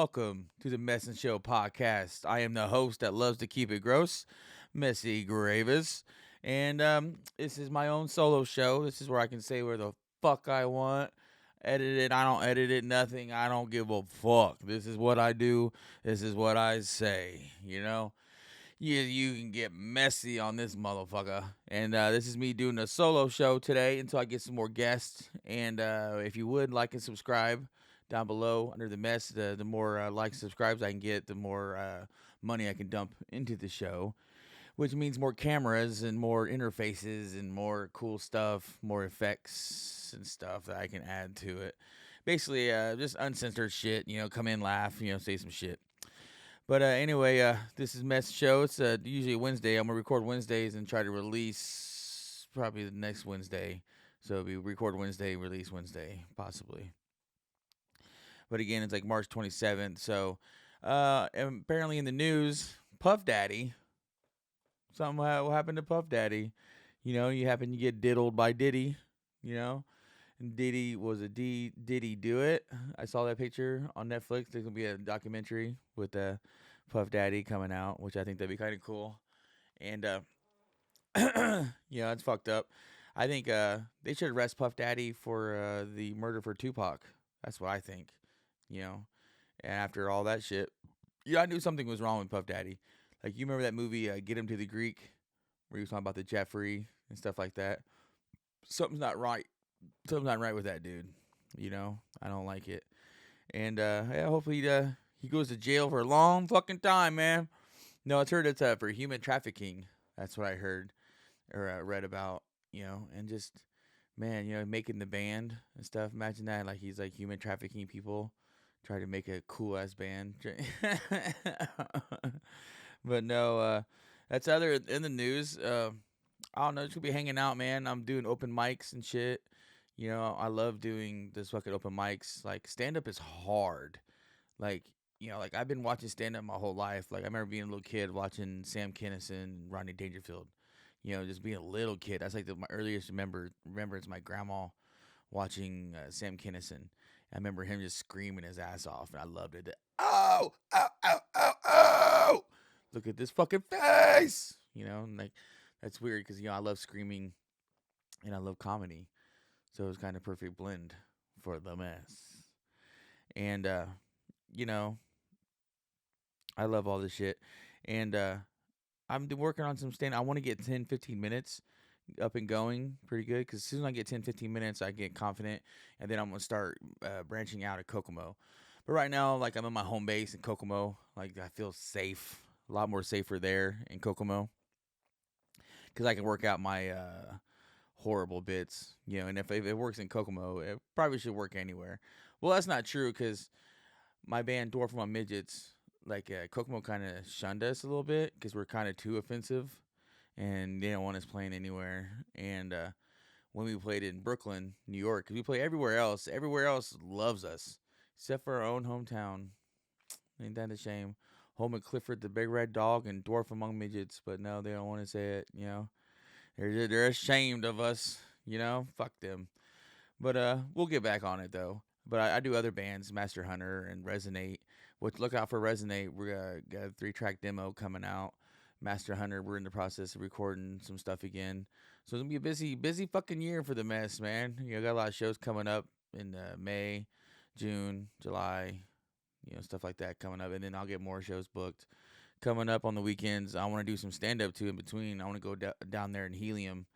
welcome to the Mess and Show podcast. I am the host that loves to keep it gross, Messy Gravis. And this is my own solo show. This is where I can say where the fuck I want. Edit it, I don't edit it, nothing. I don't give a fuck. This is what I do. This is what I say, you know? You can get messy on this motherfucker. And this is me doing a solo show today until I get some more guests. And if you would like and subscribe down below under the mess, the more likes and subscribes I can get, the more money I can dump into the show, which means more cameras and more interfaces and more cool stuff, more effects and stuff that I can add to it. Basically, just uncensored shit. Come in, laugh, say some shit. But anyway, this is Mess Show. It's usually Wednesday. I'm gonna record Wednesdays and try to release probably the next Wednesday. So it'll be record Wednesday, release Wednesday, possibly. But again, it's like March 27th. So and apparently in the news, Puff Daddy, something what happened to Puff Daddy? You happen to get diddled by Diddy. And Diddy was a Diddy do it? I saw that picture on Netflix. There's gonna be a documentary with Puff Daddy coming out, which I think that'd be kind of cool. And it's fucked up. I think they should arrest Puff Daddy for the murder for Tupac. That's what I think. And after all that shit, I knew something was wrong with Puff Daddy. Like, you remember that movie Get Him to the Greek, where he was talking about the Jeffrey and stuff like that. Something's not right with that dude. I don't like it. And hopefully he goes to jail for a long fucking time, man. No, it's heard it's for human trafficking. That's what I heard or read about. And just, man, making the band and stuff. Imagine that, like he's like human trafficking people, try to make a cool ass band. But no, that's other in the news. I don't know, just gonna be hanging out, man. I'm doing open mics and shit. I love doing this fucking open mics. Like, stand up is hard. Like, like I've been watching stand up my whole life. Like, I remember being a little kid watching Sam Kinison and Rodney Dangerfield. Just being a little kid. That's like my earliest remembrance. My grandma watching Sam Kinison. I remember him just screaming his ass off, and I loved it. Oh, oh, oh, oh, oh! Look at this fucking face. And like, that's weird because I love screaming and I love comedy. So it was kind of perfect blend for the mess. And you know, I love all this shit. And I'm working on some stand. I want to get 10, 15 minutes up and going pretty good, because as soon as I get 10, 15 minutes, I get confident, and then I'm going to start branching out at Kokomo. But right now, like, I'm in my home base in Kokomo. Like, I feel safe, a lot more safer there in Kokomo, because I can work out my horrible bits, and if it works in Kokomo, it probably should work anywhere. Well, that's not true, because my band Dwarf Among Midgets, like, Kokomo kind of shunned us a little bit because we're kind of too offensive, and they don't want us playing anywhere. And when we played in Brooklyn, New York, because we play everywhere else loves us except for our own hometown. Ain't that a shame? Home of Clifford the Big Red Dog and Dwarf Among Midgets, but no, they don't want to say it. They're ashamed of us. Fuck them. But we'll get back on it though. But I do other bands, Master Hunter and Resonate. Which, look out for Resonate. We got a 3-track demo coming out. Master Hunter, we're in the process of recording some stuff again. So it's gonna be a busy fucking year for the mess, man. Got a lot of shows coming up in May, June, July, stuff like that coming up, and then I'll get more shows booked coming up on the weekends. I want to do some stand up too in between. I want to go down there in Helium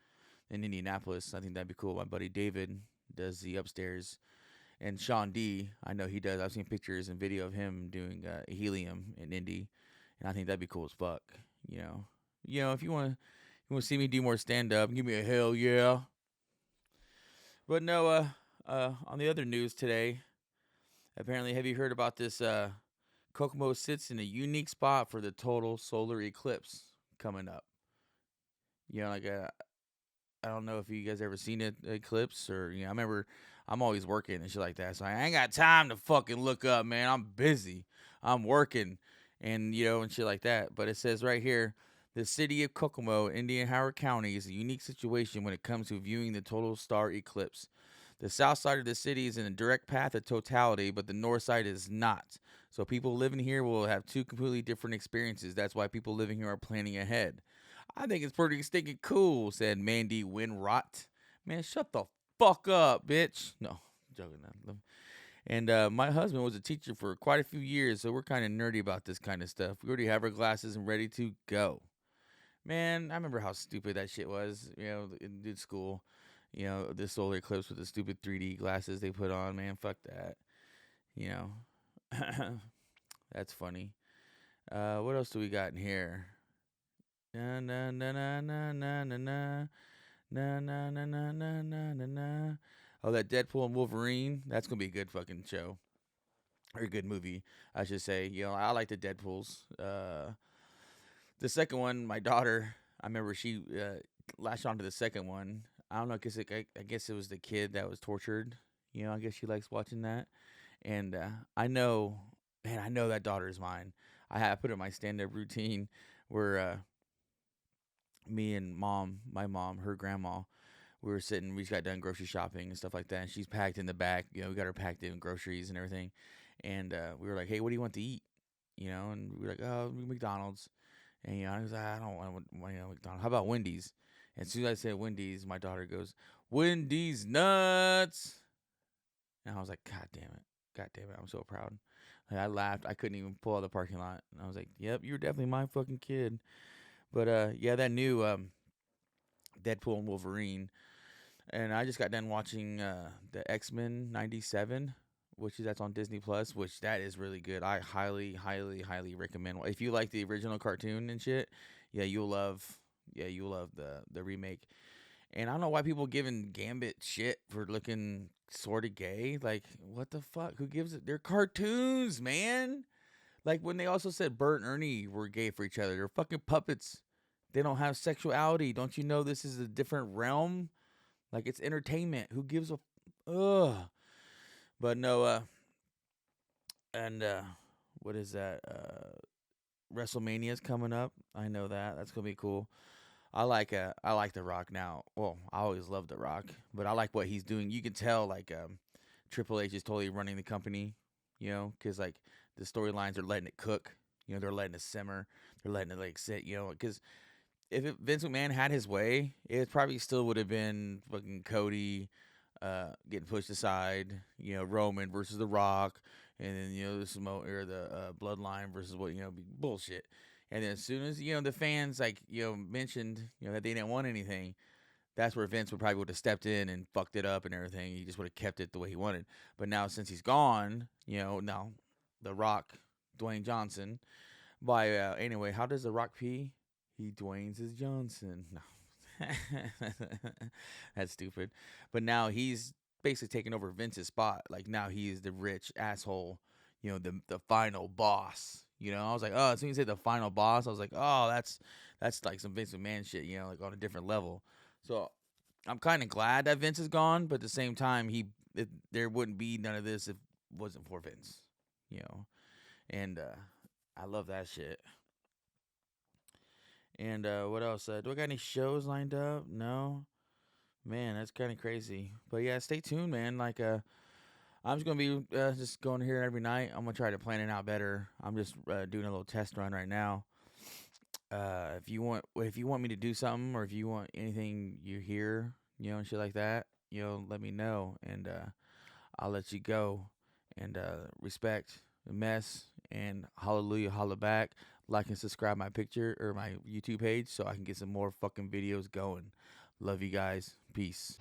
in Indianapolis. I think that'd be cool. My buddy David does the upstairs, and Sean D, I know he does. I've seen pictures and video of him doing Helium in Indy, and I think that'd be cool as fuck. If you want to see me do more stand up, give me a hell yeah. But no, on the other news today, apparently, have you heard about this? Kokomo sits in a unique spot for the total solar eclipse coming up. Like I don't know if you guys ever seen an eclipse, or I remember I'm always working and shit like that, so I ain't got time to fucking look up, man. I'm busy, I'm working, and and shit like that. But it says right here, the city of Kokomo, Indian Howard County, is a unique situation when it comes to viewing the total star eclipse. The south side of the city is in a direct path of totality, but the north side is not. So people living here will have two completely different experiences. That's why people living here are planning ahead. I think it's pretty stinking cool, said Mandy Winrot. Man, shut the fuck up, bitch. No, joking. And my husband was a teacher for quite a few years, so we're kind of nerdy about this kind of stuff. We already have our glasses and ready to go. Man, I remember how stupid that shit was, in school. The solar eclipse with the stupid 3D glasses they put on, man. Fuck that. You know. That's funny. What else do we got in here? Na na na na na na na na na na na na na na na na. Oh, that Deadpool and Wolverine. That's gonna be a good fucking show or a good movie, I should say. I like the Deadpools. The second one, my daughter, I remember she latched onto the second one. I don't know, cause I guess it was the kid that was tortured. I guess she likes watching that. And I know, man, I know that daughter is mine. I have put in my stand-up routine where me and my mom, her grandma, we were sitting. We just got done grocery shopping and stuff like that. And she's packed in the back. We got her packed in groceries and everything. And we were like, "Hey, what do you want to eat?" And we were like, "Oh, McDonald's." And I was like, "I don't want McDonald's. How about Wendy's?" And as soon as I said Wendy's, my daughter goes, "Wendy's nuts!" And I was like, God damn it, I'm so proud. Like, I laughed. I couldn't even pull out the parking lot. And I was like, "Yep, you're definitely my fucking kid." But yeah, that new Deadpool and Wolverine. And I just got done watching the X-Men 97, that's on Disney Plus, which that is really good. I highly, highly, highly recommend. If you like the original cartoon and shit, yeah, you'll love the remake. And I don't know why people giving Gambit shit for looking sort of gay. Like, what the fuck? Who gives it? They're cartoons, man. Like when they also said Bert and Ernie were gay for each other. They're fucking puppets. They don't have sexuality. Don't you know this is a different realm? Like it's entertainment. Who gives a ugh? But no, and what is that? WrestleMania's coming up. I know that. That's gonna be cool. I like The Rock now. Well, I always loved The Rock, but I like what he's doing. You can tell like Triple H is totally running the company, because like the storylines are letting it cook. They're letting it simmer. They're letting it like sit. Because if Vince McMahon had his way, it probably still would have been fucking Cody getting pushed aside. Roman versus The Rock, and then the Bloodline versus be bullshit. And then as soon as the fans like mentioned that they didn't want anything, that's where Vince would have stepped in and fucked it up and everything. He just would have kept it the way he wanted. But now since he's gone, now The Rock, Dwayne Johnson. Anyway, how does The Rock pee? He Dwayne's his Johnson. No. That's stupid. But now he's basically taking over Vince's spot. Like now he's the rich asshole, the final boss. I was like, oh, as soon as you say the final boss, I was like, oh, that's like some Vince McMahon shit, like on a different level. So I'm kind of glad that Vince is gone, but at the same time, there wouldn't be none of this if it wasn't for Vince, and I love that shit. And what else? Do I got any shows lined up? No, man, that's kind of crazy. But yeah, stay tuned, man. Like I'm just gonna be just going here every night. I'm gonna try to plan it out better. I'm just doing a little test run right now. If you want me to do something, or if you want anything you hear, and shit like that, let me know, and I'll let you go. And respect the mess, and hallelujah, holla back. Like and subscribe my picture or my YouTube page so I can get some more fucking videos going. Love you guys. Peace.